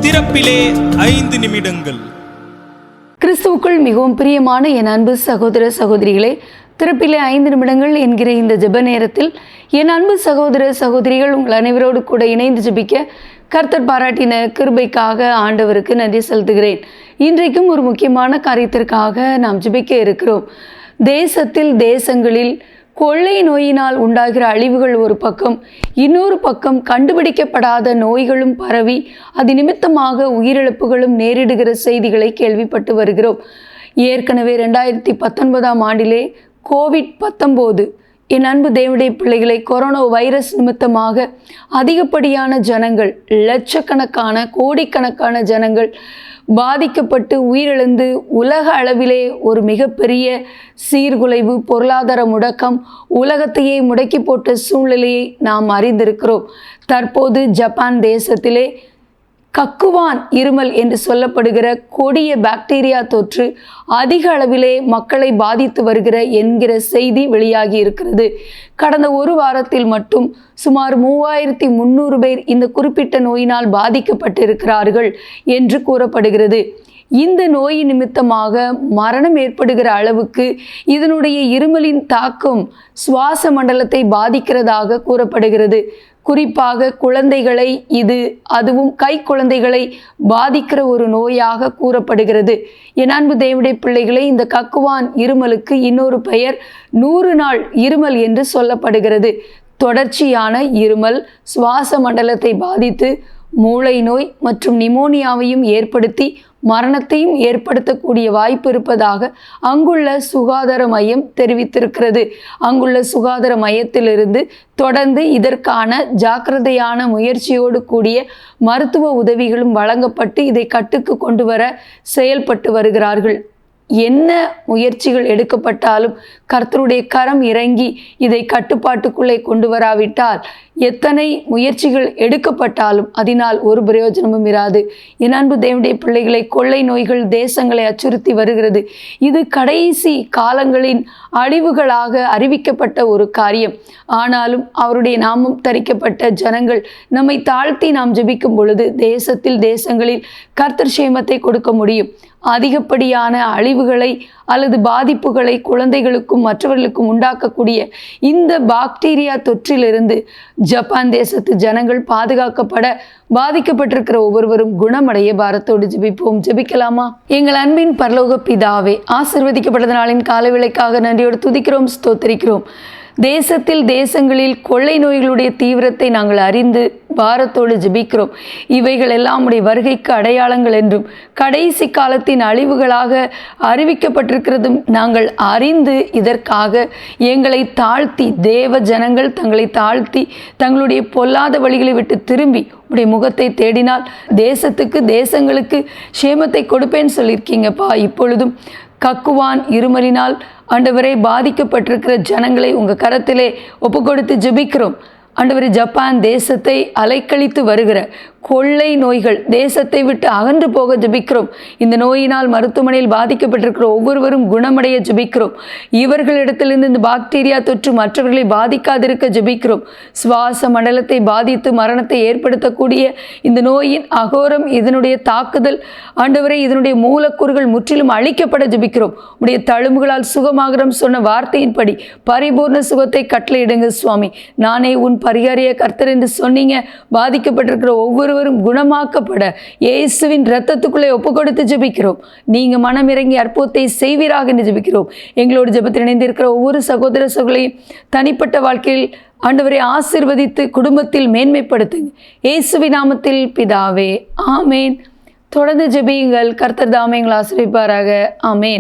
திறப்பிலே 5 நிமிடங்கள். கிறிஸ்துவுக்குள் மிகவும் பிரியமான என் அன்பு சகோதர சகோதரிகளே, திறப்பிலே 5 நிமிடங்கள் என்கிற இந்த ஜெப நேரத்தில் என் அன்பு சகோதர சகோதரிகள் உங்கள் அனைவரோடு கூட இணைந்து ஜெபிக்க கர்த்தர் பாராட்டின கிருபைக்காக ஆண்டவருக்கு நன்றி செலுத்துகிறேன். இன்றைக்கும் ஒரு முக்கியமான காரியத்திற்காக நாம் ஜெபிக்க இருக்கிறோம். தேசங்களில் கொள்ளை நோயினால் உண்டாகிற அழிவுகள் ஒரு பக்கம், இன்னொரு பக்கம் கண்டுபிடிக்கப்படாத நோய்களும் பரவி அது நிமித்தமாக உயிரிழப்புகளும் நேரிடுகிற செய்திகளை கேள்விப்பட்டு வருகிறோம். ஏற்கனவே 2019ஆம் ஆண்டிலே கோவிட்-19 என் அன்பு தேவனுடைய பிள்ளைகளை கொரோனா வைரஸ் நிமித்தமாக அதிகப்படியான ஜனங்கள், லட்சக்கணக்கான கோடிக்கணக்கான ஜனங்கள் பாதிக்கப்பட்டு உயிரிழந்து உலக அளவிலே ஒரு மிகப்பெரிய சீர்குலைவு, பொருளாதார முடக்கம், உலகத்தையே முடக்கி போட்ட சூழ்நிலையை நாம் அறிந்திருக்கிறோம். தற்போது ஜப்பான் தேசத்திலே கக்குவான் இருமல் என்று சொல்லப்படுகிற கொடிய பாக்டீரியா தொற்று அதிக அளவிலே மக்களை பாதித்து வருகிற என்கிற செய்தி வெளியாகி இருக்கிறது. கடந்த ஒரு வாரத்தில் மட்டும் சுமார் 3300 பேர் இந்த குறிப்பிட்ட நோயினால் பாதிக்கப்பட்டிருக்கிறார்கள் என்று கூறப்படுகிறது. இந்த நோய் நிமித்தமாக மரணம் ஏற்படுகிற அளவுக்கு இதனுடைய இருமலின் தாக்கம் சுவாச மண்டலத்தை பாதிக்கிறதாக கூறப்படுகிறது. குறிப்பாக குழந்தைகளை அதுவும் கை குழந்தைகளை பாதிக்கிற ஒரு நோயாக கூறப்படுகிறது. என் அன்பு தேவனுடைய பிள்ளைகளை, இந்த கக்குவான் இருமலுக்கு இன்னொரு பெயர் 100 நாள் இருமல் என்று சொல்லப்படுகிறது. தொடர்ச்சியான இருமல் சுவாச மண்டலத்தை பாதித்து மூளை நோய் மற்றும் நிமோனியாவையும் ஏற்படுத்தி மரணத்தையும் ஏற்படுத்தக்கூடிய வாய்ப்பு இருப்பதாக அங்குள்ள சுகாதார மையம் தெரிவித்திருக்கிறது. அங்குள்ள சுகாதார மையத்திலிருந்து தொடர்ந்து இதற்கான ஜாக்கிரதையான முயற்சியோடு கூடிய மருத்துவ உதவிகளும் வழங்கப்பட்டு இதை கட்டுக்கு கொண்டு வர செயல்பட்டு வருகிறார்கள். என்ன முயற்சிகள் எடுக்கப்பட்டாலும் கர்த்தருடைய கரம் இறங்கி இதை கட்டுப்பாட்டுக்குள்ளே கொண்டு வராவிட்டால் எத்தனை முயற்சிகள் எடுக்கப்பட்டாலும் அதனால் ஒரு பிரயோஜனமும் இராது. என் அன்பு தேவனுடைய பிள்ளைகளை, கொள்ளை நோய்கள் தேசங்களை அச்சுறுத்தி வருகிறது. இது கடைசி காலங்களின் அழிவுகளாக அறிவிக்கப்பட்ட ஒரு காரியம். ஆனாலும் அவருடைய நாமம் தரிக்கப்பட்ட ஜனங்கள் நம்மை தாழ்த்தி நாம் ஜெபிக்கும் பொழுது தேசங்களில் கர்த்தர் சேமத்தை கொடுக்க முடியும். அதிகப்படியான அழிவுகளை அல்லது பாதிப்புகளை குழந்தைகளுக்கும் மற்றவர்களுக்கும் உண்டாக்கக்கூடிய இந்த பாக்டீரியா தொற்றிலிருந்து ஜப்பான் தேசத்து ஜனங்கள் பாதுகாக்கப்பட பாதிக்கப்பட்டிருக்கிற ஒவ்வொருவரும் குணமடைய பாரத்தோடு ஜெபிப்போம். ஜெபிக்கலாமா? எங்கள் அன்பின் பரலோக பிதாவே, ஆசீர்வதிக்கப்பட்ட நாளின் காலவேளைக்காக நன்றியோடு துதிக்கிறோம், ஸ்தோத்திரிக்கிறோம். தேசங்களில் கொள்ளை நோய்களுடைய தீவிரத்தை நாங்கள் அறிந்து பாரத்தோடு ஜெபிக்கிறோம். இவைகள் எல்லாம் உடைய வருகைக்கு அடையாளங்கள் என்றும் கடைசி காலத்தின் அழிவுகளாக அறிவிக்கப்பட்டிருக்கிறதும் நாங்கள் அறிந்து இதற்காக எங்களை தாழ்த்தி, தேவ ஜனங்கள் தங்களை தாழ்த்தி தங்களுடைய பொல்லாத வழிகளை விட்டு திரும்பி உடைய முகத்தை தேடினால் தேசங்களுக்கு சேமத்தை கொடுப்பேன்னு சொல்லியிருக்கீங்கப்பா. இப்பொழுதும் கக்குவான் இருமலினால் ஆண்டவரை பாதிக்கப்பட்டிருக்கிற ஜனங்களை உங்கள் கரத்திலே ஒப்புக்கொடுத்து ஜெபிக்கிறோம். ஆண்டவரே, ஜப்பான் தேசத்தை அலைக்கழித்து வருகிற கொள்ளை நோய்கள் தேசத்தை விட்டு அகன்று போக ஜெபிக்கிறோம். இந்த நோயினால் மருத்துவமனையில் பாதிக்கப்பட்டிருக்கிற ஒவ்வொருவரும் குணமடைய ஜெபிக்கிறோம். இவர்களிடத்திலிருந்து இந்த பாக்டீரியா தொற்று மற்றவர்களை பாதிக்காதிருக்க ஜெபிக்கிறோம். சுவாச மண்டலத்தை பாதித்து மரணத்தை ஏற்படுத்தக்கூடிய இந்த நோயின் அகோரம், இதனுடைய தாக்குதல் ஆண்டவரே, இதனுடைய மூலக்கூறுகள் முற்றிலும் அழிக்கப்பட ஜெபிக்கிறோம். உடைய தழும்புகளால் சுகமாகறம் சொன்ன வார்த்தையின்படி பரிபூர்ண சுகத்தை கட்டளையிடுங்க சுவாமி. நானே உன் பரிகாரிய கர்த்தர் என்று சொன்னீங்க. பாதிக்கப்பட்டிருக்கிற ஒவ்வொருவரும் குணமாக்கப்பட இயேசுவின் இரத்தத்துக்குள்ளே ஒப்பு கொடுத்து ஜெபிக்கிறோம். நீங்க மனமிறங்கி அற்புதத்தை செய்வீராக என்று ஜெபிக்கிறோம். எங்களோடு ஜெபத்தில் இணைந்திருக்கிற ஒவ்வொரு சகோதர சகோதரியும் தனிப்பட்ட வாழ்க்கையில் ஆண்டவரை ஆசீர்வதித்து குடும்பத்தில் மேன்மைப்படுத்துங்க. இயேசுவின் நாமத்தில் பிதாவே, ஆமேன். தொடர்ந்து ஜெபியுங்கள். கர்த்தர் தாமே எங்களை ஆசீர்வதிப்பாராக. ஆமேன்.